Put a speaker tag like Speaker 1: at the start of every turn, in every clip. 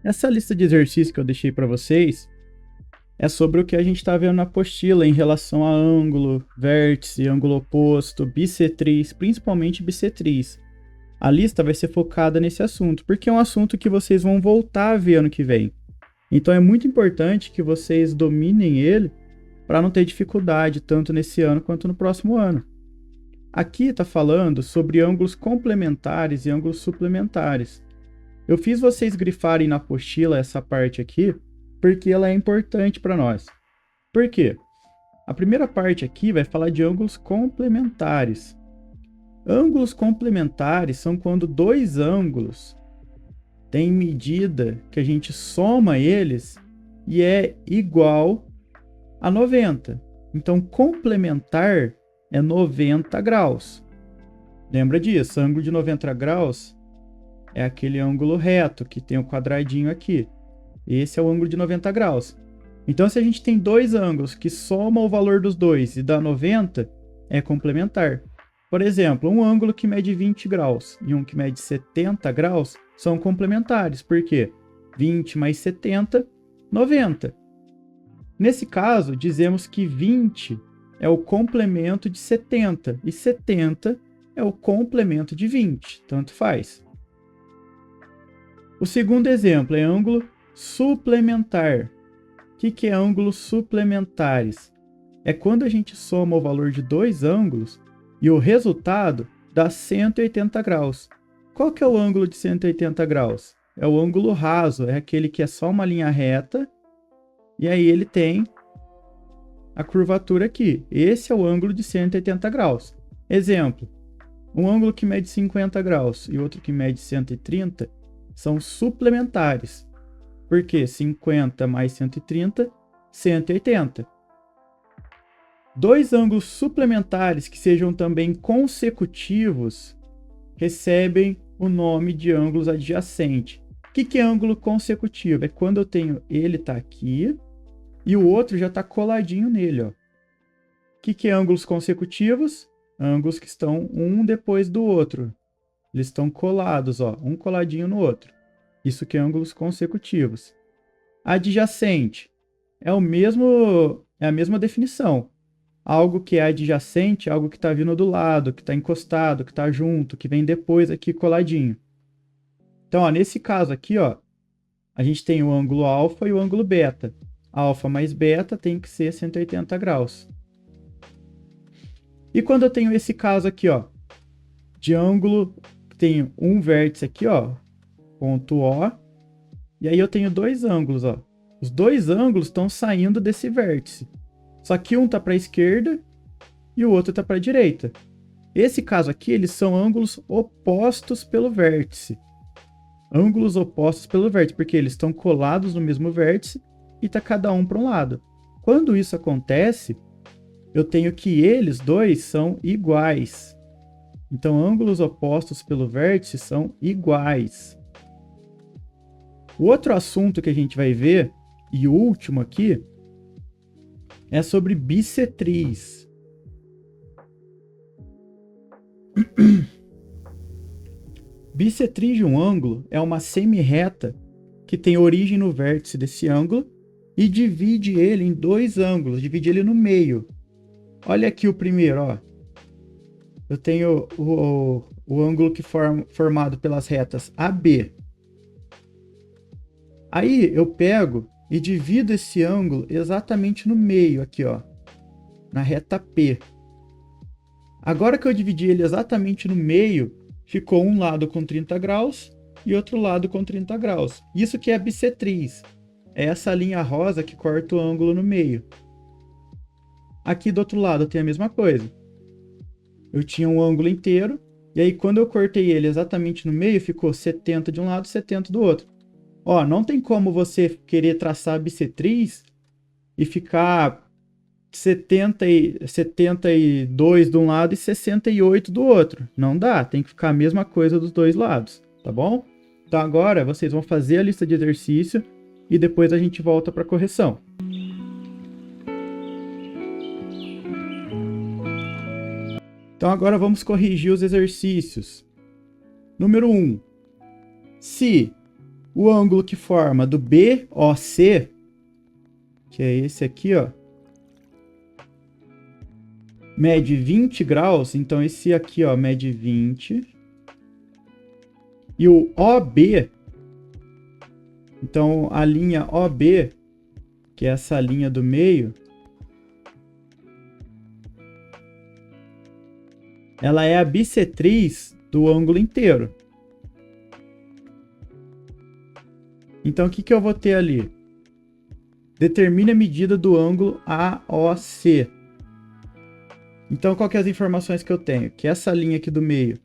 Speaker 1: Essa lista de exercícios que eu deixei para vocês é sobre o que a gente está vendo na apostila em relação a ângulo, vértice, ângulo oposto, bissetriz, principalmente bissetriz. A lista vai ser focada nesse assunto, porque é um assunto que vocês vão voltar a ver ano que vem. Então é muito importante que vocês dominem ele para não ter dificuldade tanto nesse ano quanto no próximo ano. Aqui está falando sobre ângulos complementares e ângulos suplementares. Eu fiz vocês grifarem na apostila essa parte aqui, porque ela é importante para nós. Por quê? A primeira parte aqui vai falar de ângulos complementares. Ângulos complementares são quando dois ângulos têm medida que a gente soma eles e é igual a 90. Então, complementar é 90 graus. Lembra disso? Ângulo de 90 graus é aquele ângulo reto que tem o quadradinho aqui. Esse é o ângulo de 90 graus. Então, se a gente tem dois ângulos que somam o valor dos dois e dá 90, é complementar. Por exemplo, um ângulo que mede 20 graus e um que mede 70 graus são complementares. Por quê? 20 mais 70, 90. Nesse caso, dizemos que 20 é o complemento de 70 e 70 é o complemento de 20. Tanto faz. O segundo exemplo é ângulo suplementar. O que é ângulos suplementares? É quando a gente soma o valor de dois ângulos e o resultado dá 180 graus. Qual que é o ângulo de 180 graus? É o ângulo raso, é aquele que é só uma linha reta e aí ele tem a curvatura aqui. Esse é o ângulo de 180 graus. Exemplo, um ângulo que mede 50 graus e outro que mede 130 são suplementares. Por quê? 50 mais 130, 180. Dois ângulos suplementares que sejam também consecutivos recebem o nome de ângulos adjacentes. O que é ângulo consecutivo? É quando eu tenho ele está aqui e o outro já está coladinho nele. Ó. O que é ângulos consecutivos? Ângulos que estão um depois do outro. Eles estão colados, ó, um coladinho no outro. Isso que é ângulos consecutivos. Adjacente é a mesma definição. Algo que é adjacente, algo que está vindo do lado, que está encostado, que está junto, que vem depois aqui coladinho. Então, ó, nesse caso aqui, ó, a gente tem o ângulo alfa e o ângulo beta. Alfa mais beta tem que ser 180 graus. E quando eu tenho esse caso aqui, ó, de ângulo, tenho um vértice aqui, ó, ponto O, e aí eu tenho dois ângulos, ó. Os dois ângulos estão saindo desse vértice. Só que um está para a esquerda e o outro está para a direita. Esse caso aqui, eles são ângulos opostos pelo vértice. Ângulos opostos pelo vértice, porque eles estão colados no mesmo vértice e está cada um para um lado. Quando isso acontece, eu tenho que eles dois são iguais. Então, ângulos opostos pelo vértice são iguais. O outro assunto que a gente vai ver, e o último aqui, é sobre bissetriz. Bissetriz de um ângulo é uma semirreta que tem origem no vértice desse ângulo e divide ele em dois ângulos, divide ele no meio. Olha aqui o primeiro, ó. Eu tenho o ângulo que formado pelas retas AB. Aí eu pego e divido esse ângulo exatamente no meio aqui, ó, na reta P. Agora que eu dividi ele exatamente no meio, ficou um lado com 30 graus e outro lado com 30 graus. Isso que é a bissetriz. É essa linha rosa que corta o ângulo no meio. Aqui do outro lado tem a mesma coisa. Eu tinha um ângulo inteiro, e aí quando eu cortei ele exatamente no meio, ficou 70 de um lado e 70 do outro. Ó, não tem como você querer traçar a bissetriz e ficar 72 de um lado e 68 do outro. Não dá, tem que ficar a mesma coisa dos dois lados, tá bom? Então agora vocês vão fazer a lista de exercício e depois a gente volta para a correção. Então agora vamos corrigir os exercícios. Número 1. Se O ângulo que forma do BOC, que é esse aqui, ó, mede 20 graus. Então, esse aqui, ó, mede 20. E o OB, então, a linha OB, que é essa linha do meio, ela é a bissetriz do ângulo inteiro. Então, o que que eu vou ter ali? Determine a medida do ângulo AOC. Então, qual que é as informações que eu tenho? Que essa linha aqui do meio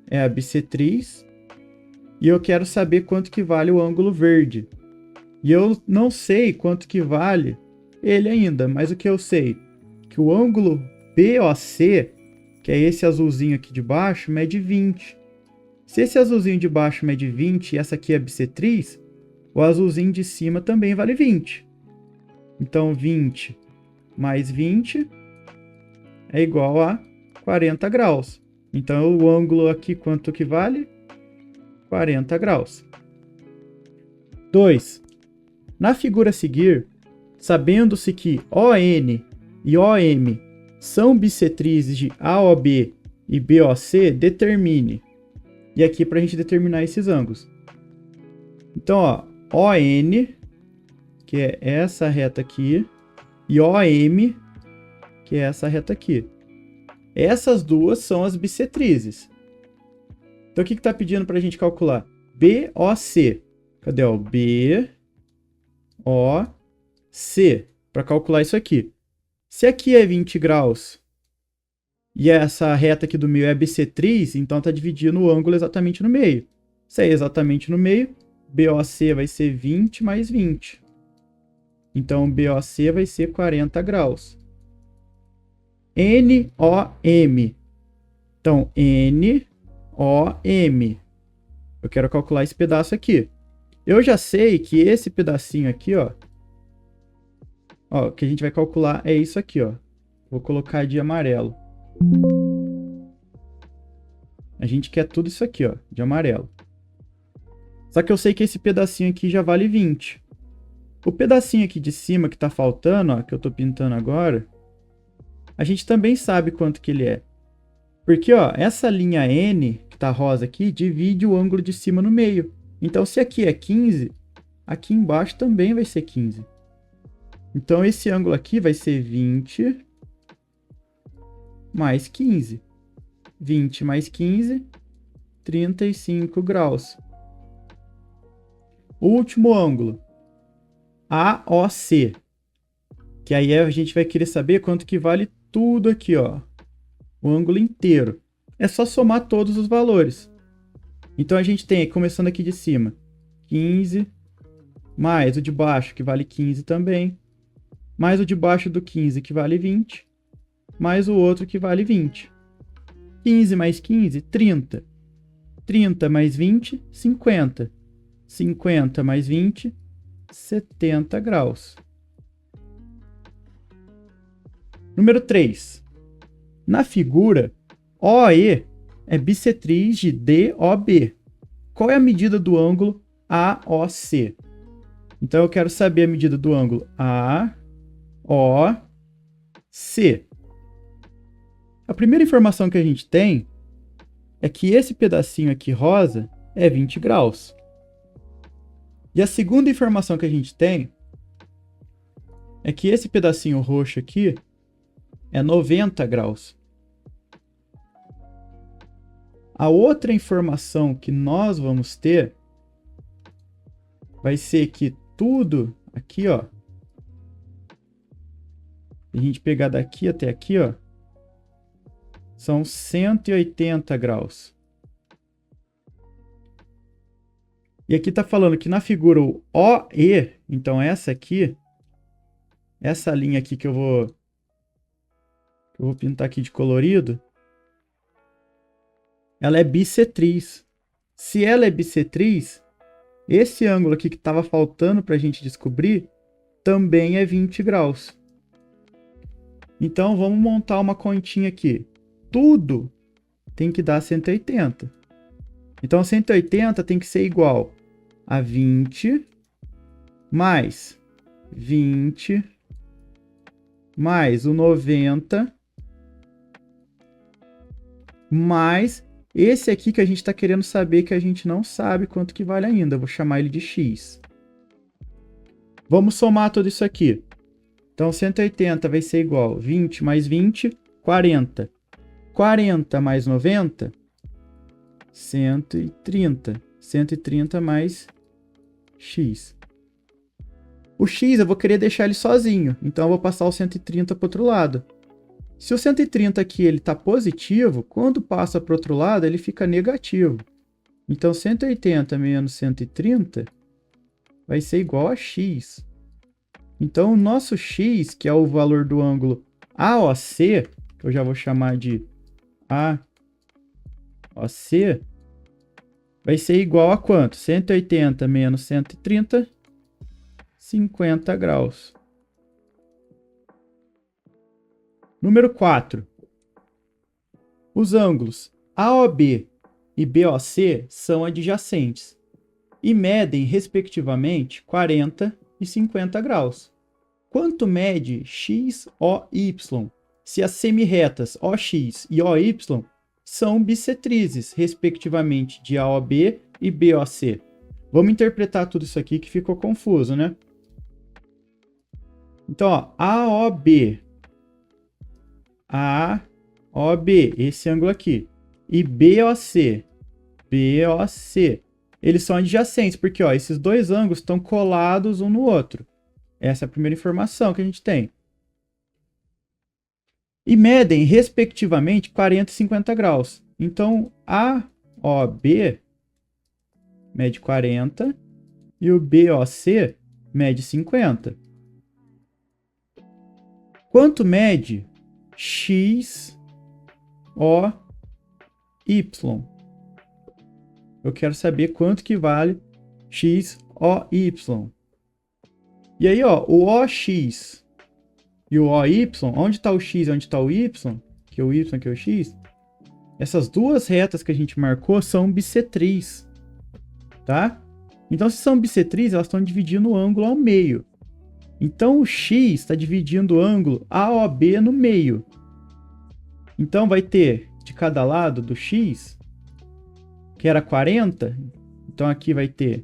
Speaker 1: é a bissetriz. E eu quero saber quanto que vale o ângulo verde. E eu não sei quanto que vale ele ainda, mas o que eu sei? Que o ângulo BOC, que é esse azulzinho aqui de baixo, mede 20. Se esse azulzinho de baixo mede 20 e essa aqui é a bissetriz, o azulzinho de cima também vale 20. Então, 20 mais 20 é igual a 40 graus. Então, o ângulo aqui, quanto que vale? 40 graus. 2. Na figura a seguir, sabendo-se que ON e OM são bissetrizes de AOB e BOC, determine. E aqui para a gente determinar esses ângulos. Então, ó, ON, que é essa reta aqui, e OM, que é essa reta aqui. Essas duas são as bissetrizes. Então, o que está pedindo para a gente calcular? BOC. Cadê? O BOC. Para calcular isso aqui. Se aqui é 20 graus e essa reta aqui do meio é bissetriz, então está dividindo o ângulo exatamente no meio. Se é exatamente no meio, BOC vai ser 20 mais 20. Então, BOC vai ser 40 graus. NOM. Então, NOM. Eu quero calcular esse pedaço aqui. Eu já sei que esse pedacinho aqui, ó, que a gente vai calcular é isso aqui, ó. Vou colocar de amarelo. A gente quer tudo isso aqui, ó, de amarelo. Só que eu sei que esse pedacinho aqui já vale 20. O pedacinho aqui de cima que tá faltando, ó, que eu tô pintando agora, a gente também sabe quanto que ele é. Porque, ó, essa linha N, que tá rosa aqui, divide o ângulo de cima no meio. Então, se aqui é 15, aqui embaixo também vai ser 15. Então, esse ângulo aqui vai ser 20 mais 15. 20 mais 15, 35 graus. O último ângulo, AOC. Que aí a gente vai querer saber quanto que vale tudo aqui, ó. O ângulo inteiro. É só somar todos os valores. Então, a gente tem, começando aqui de cima, 15, mais o de baixo, que vale 15 também, mais o de baixo do 15, que vale 20, mais o outro, que vale 20. 15 mais 15, 30. 30 mais 20, 50. 50 mais 20, 70 graus. Número 3. Na figura, OE é bissetriz de DOB. Qual é a medida do ângulo AOC? Então, eu quero saber a medida do ângulo AOC. A primeira informação que a gente tem é que esse pedacinho aqui rosa é 20 graus. E a segunda informação que a gente tem é que esse pedacinho roxo aqui é 90 graus. A outra informação que nós vamos ter vai ser que tudo aqui, ó, a gente pegar daqui até aqui, ó, são 180 graus. E aqui tá falando que na figura o OE, então essa aqui, essa linha aqui que eu vou pintar aqui de colorido, ela é bissetriz. Se ela é bissetriz, esse ângulo aqui que estava faltando para a gente descobrir também é 20 graus. Então, vamos montar uma continha aqui. Tudo tem que dar 180. Então, 180 tem que ser igual a 20, mais 20, mais o 90, mais esse aqui que a gente está querendo saber, que a gente não sabe quanto que vale ainda. Eu vou chamar ele de x. Vamos somar tudo isso aqui. Então, 180 vai ser igual a 20 mais 20, 40. 40 mais 90, 130. 130 mais x. O x eu vou querer deixar ele sozinho, então eu vou passar o 130 para o outro lado. Se o 130 aqui está positivo, quando passa para o outro lado ele fica negativo. Então 180 menos 130 vai ser igual a x. Então o nosso x, que é o valor do ângulo AOC, que eu já vou chamar de AOC, vai ser igual a quanto? 180 menos 130, 50 graus. Número 4. Os ângulos AOB e BOC são adjacentes e medem, respectivamente, 40 e 50 graus. Quanto mede XOY se as semirretas OX e OY são bissetrizes, respectivamente, de AOB e BOC? Vamos interpretar tudo isso aqui que ficou confuso, né? Então, ó, AOB, esse ângulo aqui, e BOC, eles são adjacentes, porque ó, esses dois ângulos estão colados um no outro. Essa é a primeira informação que a gente tem. E medem, respectivamente, 40 e 50 graus. Então, AOB mede 40 e o BOC mede 50. Quanto mede XOY? Eu quero saber quanto que vale XOY. E aí, ó, o OX e o OY, onde está o X e onde está o Y, que é o Y, que é o X, essas duas retas que a gente marcou são bissetrizes, tá? Então, se são bissetrizes, elas estão dividindo o ângulo ao meio. Então, o X está dividindo o ângulo AOB no meio. Então, vai ter de cada lado do X, que era 40, então aqui vai ter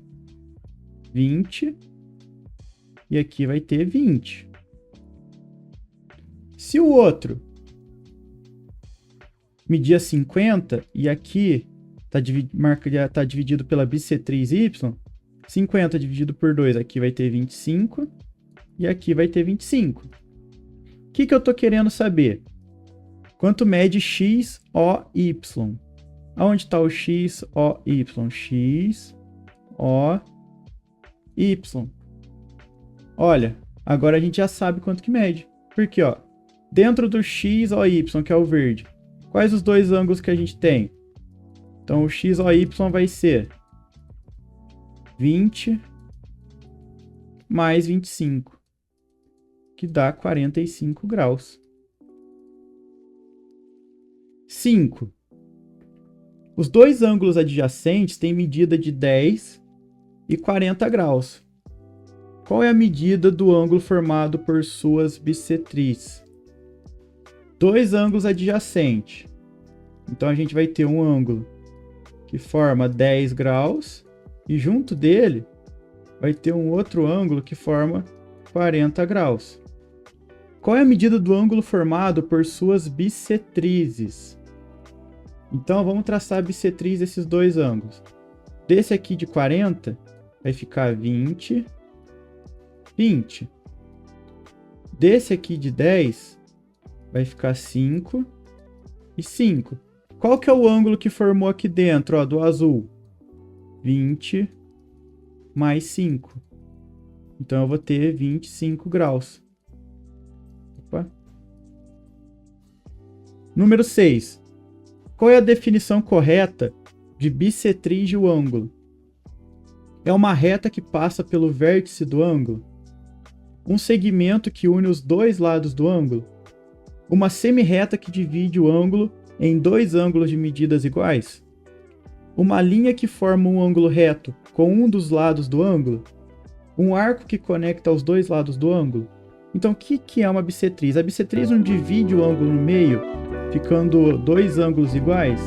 Speaker 1: 20 e aqui vai ter 20. Se o outro media 50 e aqui está dividido pela bissetriz Y, 50 dividido por 2, aqui vai ter 25 e aqui vai ter 25. O que eu estou querendo saber? Quanto mede XOY? Aonde está o XOY? XOY. Olha, agora a gente já sabe quanto que mede. Porque, ó, dentro do XOY, que é o verde, quais os dois ângulos que a gente tem? Então, o XOY vai ser 20 mais 25, que dá 45 graus. 5. Os dois ângulos adjacentes têm medida de 10 e 40 graus. Qual é a medida do ângulo formado por suas bissetrizes? Dois ângulos adjacentes. Então, a gente vai ter um ângulo que forma 10 graus e junto dele vai ter um outro ângulo que forma 40 graus. Qual é a medida do ângulo formado por suas bissetrizes? Então, vamos traçar a bissetriz desses dois ângulos. Desse aqui de 40, vai ficar 20, 20. Desse aqui de 10, vai ficar 5 e 5. Qual que é o ângulo que formou aqui dentro, ó, do azul? 20 mais 5. Então, eu vou ter 25 graus. Opa. Número 6. Qual é a definição correta de bissetriz de um ângulo? É uma reta que passa pelo vértice do ângulo? Um segmento que une os dois lados do ângulo? Uma semirreta que divide o ângulo em dois ângulos de medidas iguais? uma linha que forma um ângulo reto com um dos lados do ângulo, um arco que conecta os dois lados do ângulo. Então, o que é uma bissetriz? A bissetriz não divide o ângulo no meio, ficando dois ângulos iguais?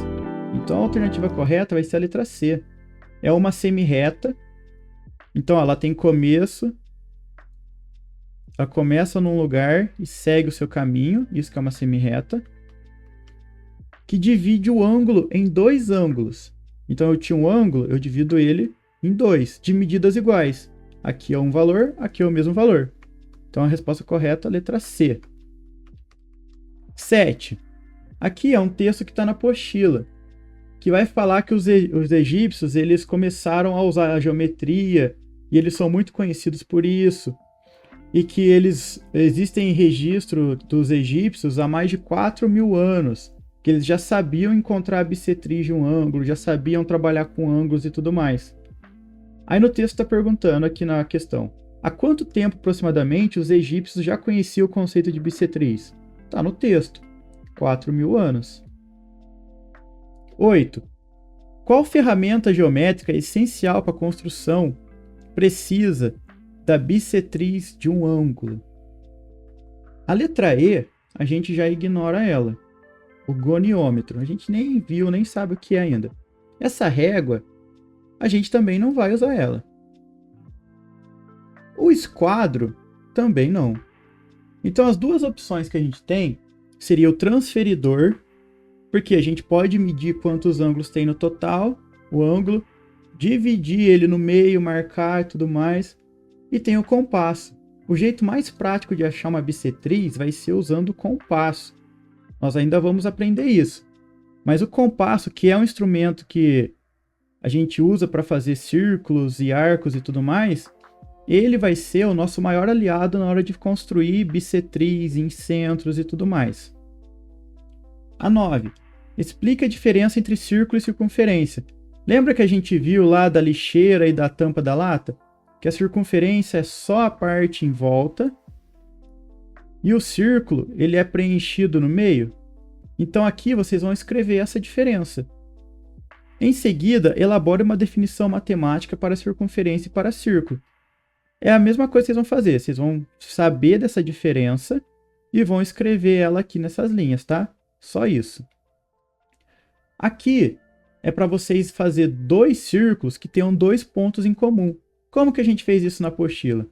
Speaker 1: Então, a alternativa correta vai ser a letra C. É uma semirreta. Então, ela tem começo. Ela começa num lugar e segue o seu caminho. Isso que é uma semirreta. Que divide o ângulo em dois ângulos. Então, eu tinha um ângulo, eu divido ele em dois, de medidas iguais. Aqui é um valor, aqui é o mesmo valor. Então, a resposta correta é a letra C. 7. Aqui é um texto que está na apostila, que vai falar que os egípcios eles começaram a usar a geometria, e eles são muito conhecidos por isso, e que existem registro dos egípcios há mais de 4.000 anos, que eles já sabiam encontrar a bissetriz de um ângulo, já sabiam trabalhar com ângulos e tudo mais. Aí no texto está perguntando aqui na questão, há quanto tempo aproximadamente os egípcios já conheciam o conceito de bissetriz? Está no texto, 4.000 anos. 8. Qual ferramenta geométrica essencial para a construção precisa da bissetriz de um ângulo? A letra E, a gente já ignora ela. O goniômetro, a gente nem viu, nem sabe o que é ainda. Essa régua, a gente também não vai usar ela. O esquadro, também não. Então, as duas opções que a gente tem seria o transferidor, porque a gente pode medir quantos ângulos tem no total, o ângulo, dividir ele no meio, marcar e tudo mais, e tem o compasso. O jeito mais prático de achar uma bissetriz vai ser usando o compasso. Nós ainda vamos aprender isso. Mas o compasso, que é um instrumento que a gente usa para fazer círculos e arcos e tudo mais, ele vai ser o nosso maior aliado na hora de construir bissetriz em centros e tudo mais. A 9. Explica a diferença entre círculo e circunferência. Lembra que a gente viu lá da lixeira e da tampa da lata? Que a circunferência é só a parte em volta e o círculo ele é preenchido no meio. Então aqui vocês vão escrever essa diferença. Em seguida, elabore uma definição matemática para circunferência e para círculo. É a mesma coisa que vocês vão fazer. Vocês vão saber dessa diferença e vão escrever ela aqui nessas linhas, tá? Só isso. Aqui é para vocês fazer dois círculos que tenham dois pontos em comum. Como que a gente fez isso na apostila?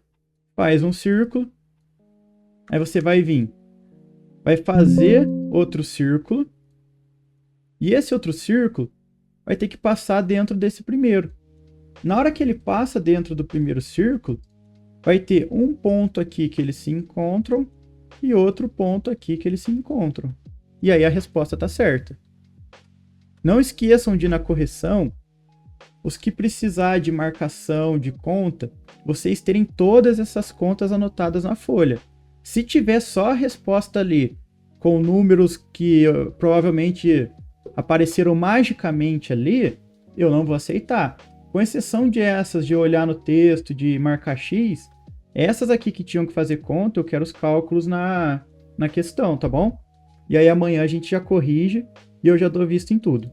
Speaker 1: Faz um círculo, aí você vai vir, vai fazer outro círculo, e esse outro círculo vai ter que passar dentro desse primeiro. Na hora que ele passa dentro do primeiro círculo, vai ter um ponto aqui que eles se encontram e outro ponto aqui que eles se encontram. E aí a resposta está certa. Não esqueçam de, na correção, os que precisar de marcação, de conta, vocês terem todas essas contas anotadas na folha. Se tiver só a resposta ali, com números que provavelmente apareceram magicamente ali, eu não vou aceitar. Com exceção de essas, de olhar no texto, de marcar X, essas aqui que tinham que fazer conta, eu quero os cálculos na questão, tá bom? E aí amanhã a gente já corrige e eu já dou visto em tudo.